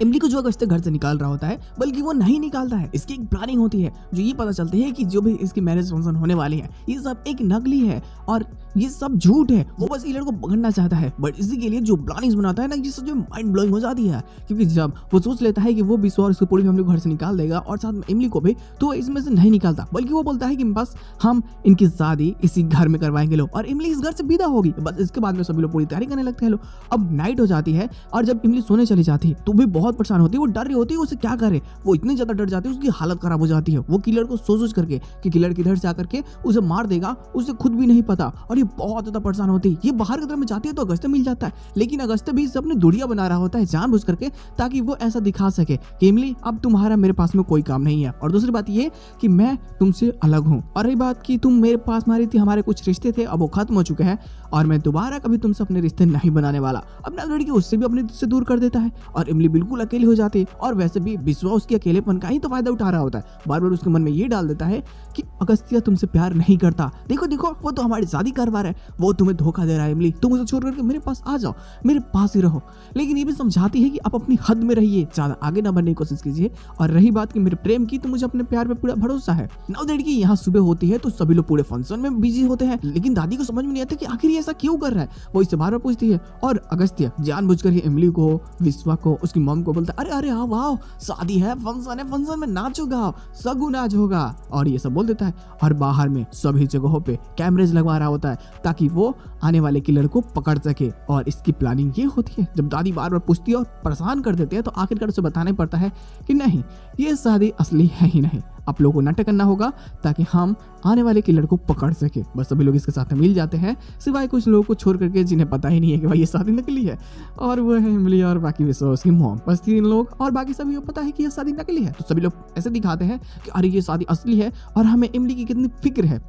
इमली को जो अगस्त्य घर से निकाल रहा होता है, बल्कि वो नहीं निकालता है। इसकी एक प्लानिंग होती है जो ये पता चलती है कि जो भी इसकी मैरिज फंक्शन होने वाली है ये सब एक नकली है और ये सब झूठ है। वो बस इलर को पकड़ना चाहता है, बट इसी के लिए जो प्लानिंग बनाता है ना, ये सब जो माइंड ब्लोइंग हो जाती है। क्योंकि जब वो सोच लेता है कि वो विश्वा और उसकी पूरी फैमिली को घर से निकाल देगा और साथ में इमली को भी, तो इसमें से नहीं निकालता, बल्कि वो बोलता है कि बस हम इनकी शादी इसी घर में करवाएंगे लो और इमली इस घर से विदा होगी। बस इसके बाद में सभी लोग पूरी तैयारी करने लगते हैं। अब नाइट हो जाती है और जब इमली सोने चली जाती है तो भी बहुत परेशान होती है, वो डर रही होती है उसे क्या करे। वो इतनी ज्यादा डर जाती है उसकी हालत खराब हो जाती है। वो किलर को सोच करके कि किलर किधर से आकर के उसे मार देगा उसे खुद भी नहीं पता, और ये बहुत ज्यादा परेशान होती है। ये बाहर की तरफ में जाती है तो अगस्त्य मिल जाता है, लेकिन अगस्त्य भी अपनी दुड़िया बना रहा होता है जानबूझ करके, ताकि वो ऐसा दिखा सके कि इमली अब तुम्हारा मेरे पास में कोई काम नहीं है। और दूसरी बात ये कि मैं तुमसे अलग हूँ, और रही बात कि तुम मेरे पास मारी थी, हमारे कुछ रिश्ते थे अब वो खत्म हो चुके हैं और मैं दोबारा कभी तुमसे अपने रिश्ते नहीं बनाने वाला। अपना लड़की उससे भी अपने से दूर कर देता है और इमली बिल्कुल अकेली हो जाती है। और वैसे भी विश्वा उसके अकेलेपन का ही तो फायदा उठा रहा होता है, बार बार उसके मन में ये डाल देता है कि अगस्त्य तुमसे प्यार नहीं करता, देखो देखो वो तो हमारी शादी करवा रहा है, वो तुम्हें धोखा दे रहा है इमली, तुम उसे छोड़ करके मेरे पास आ जाओ, मेरे पास ही रहो। लेकिन ये भी समझाती है कि आप अपनी हद में रहिए, ज्यादा आगे ना बढ़ने की कोशिश कीजिए। और रही बात कि मेरे प्रेम की, तो मुझे अपने प्यार पे पूरा भरोसा है। नाउ दैट की यहाँ सुबह होती है तो सभी लोग पूरे फंक्शन में बिजी होते हैं, लेकिन दादी को समझ में नहीं आता कि आखिर ये ऐसा क्यों कर रहा है। वो इससे बार बार पूछती है और अगस्त्य जानबूझकर इमली को, विश्वा को, उसकी मॉम को बोलता है अरे अरे आओ आओ, शादी है, फंक्शन में नाचो गाओ, सगु नाच होगा, और ये सब बोल देता है। और बाहर में सभी जगहों पे कैमरेज लगवा रहा होता है ताकि वो आने वाले किलर को पकड़ सके। और इसकी प्लानिंग ये होती है, जब दादी बार बार पूछती है और परेशान कर देते हैं तो आखिरकार उसे बताना पड़ता है कि नहीं, ये शादी असली है ही नहीं, आप लोगों को नाटक करना होगा ताकि हम आने वाले किलर को पकड़ सके। बस सभी लोग इसके साथ मिल जाते हैं, सिवाय कुछ लोगों को छोड़ करके जिन्हें पता ही नहीं है कि भाई ये शादी नकली है, और वो है इमली और बाकी विश्वा उसकी मॉम। बस 3 लोग, और बाकी सभी को पता है कि ये शादी नकली है। तो सभी लोग ऐसे दिखाते हैं कि अरे ये शादी असली है और हमें इमली की कितनी फिक्र है।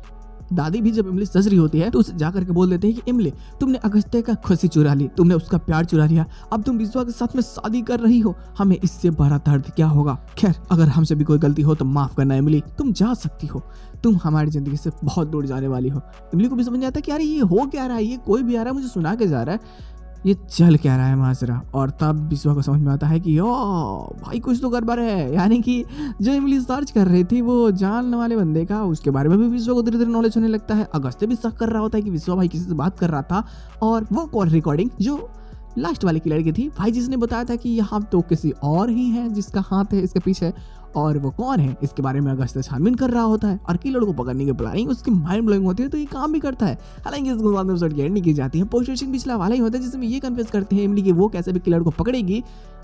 दादी भी जब इमली सज रही होती है तो उसे जाकर के बोल देते हैं कि इमली, तुमने अगस्त्य का खुशी चुरा ली, तुमने उसका प्यार चुरा लिया, अब तुम विश्वा के साथ में शादी कर रही हो, हमें इससे बड़ा दर्द क्या होगा। खैर, अगर हमसे भी कोई गलती हो तो माफ करना इमली, तुम जा सकती हो, तुम हमारी जिंदगी से बहुत दूर जाने वाली हो। इमली को भी समझ आता है कि अरे ये हो क्या रहा है, ये कोई भी आ रहा है मुझे सुना के जा रहा है, ये चल क्या रहा है माजरा। और तब विश्वा को समझ में आता है कि ओ भाई कुछ तो गड़बड़ है, यानी कि जो इमली सर्च कर रही थी वो जानने वाले बंदे का, उसके बारे में भी विश्वा को धीरे धीरे नॉलेज होने लगता है। अगस्त्य भी शक कर रहा होता है कि विश्वा भाई किसी से बात कर रहा था, और वो कॉल रिकॉर्डिंग जो लास्ट वाली की लड़की थी, भाई जिसने बताया था कि यहाँ तो किसी और ही है जिसका हाथ है इसके पीछे, और वो कौन है इसके बारे में अगस्त्य छानबीन कर रहा होता है। और किलर को पकड़ने की प्लानिंग उसकी माइंड ब्लोइंग होती है, तो ये काम भी करता है। हालांकि इसको बाद में एपिसोड की एंडिंग की जाती है, पोस्ट स्टेशन पिछला वाला ही होता है जिसमें ये कन्फ्यूज करते हैं इमली कि वो कैसे भी किलर को पकड़ेगी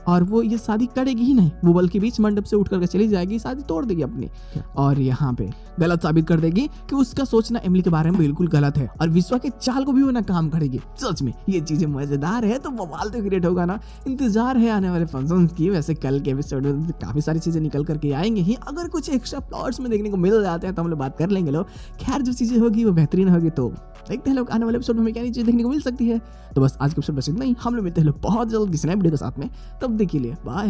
और वो ये शादी करेगी ही नहीं, वो बल्कि बीच मंडप से उठ करके चली जाएगी, शादी तोड़ देगी अपनी, और यहाँ पे गलत साबित कर देगी कि उसका सोचना इमली के बारे में बिल्कुल गलत है, और विश्वा के चाल को भी वो नाकाम करेगी। सच में ये चीजें मजेदार है, तो बवाल तो क्रिएट होगा ना। इंतजार है आने वाले फंक्शंस की। वैसे कल के एपिसोड में काफी सारी चीजें निकल करके आएंगे ही, अगर कुछ एक्स्ट्रा प्लॉट्स में देखने को मिल जाते हैं तो हम लोग बात कर लेंगे लोग। खैर जो चीजें होगी वो बेहतरीन होगी, तो देखते हैं लोग आने वाले एपिसोड में क्या चीज देखने को मिल सकती है। तो बस आज के एपिसोड बस इतना ही, हम लोग मिलते हैं लोग बहुत जल्द किसी नए वीडियो के साथ में, तब देखिए लिए बाय।